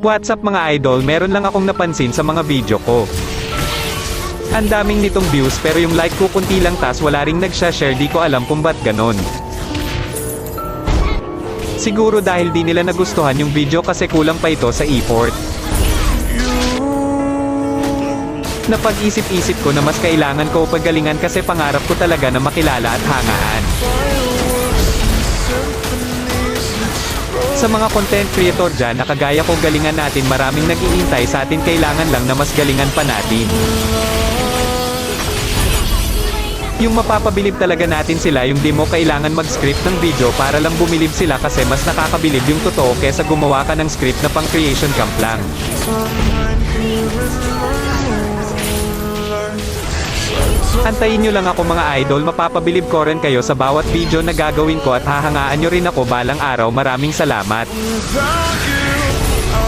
What's up mga idol, meron lang akong napansin sa mga video ko. Ang daming nitong views pero yung like ko kunti lang tas wala ring nagsha-share, di ko alam kung ba't ganon. Siguro dahil di nila nagustuhan yung video kasi kulang pa ito sa effort. Napag-isip-isip ko na mas kailangan ko pagalingan kasi pangarap ko talaga na makilala at hangaan. Sa mga content creator dyan na kagaya ko, galingan natin, maraming nag-iintay sa atin, kailangan lang na mas galingan pa natin. Yung mapapabilib talaga natin sila, yung di mo kailangan mag-script ng video para lang bumilib sila kasi mas nakakabilib yung totoo kesa gumawa ka ng script na pang creation camp lang. Antayin nyo lang ako mga idol, mapapabilib ko rin kayo sa bawat video na gagawin ko at hahangaan nyo rin ako balang araw. Maraming salamat.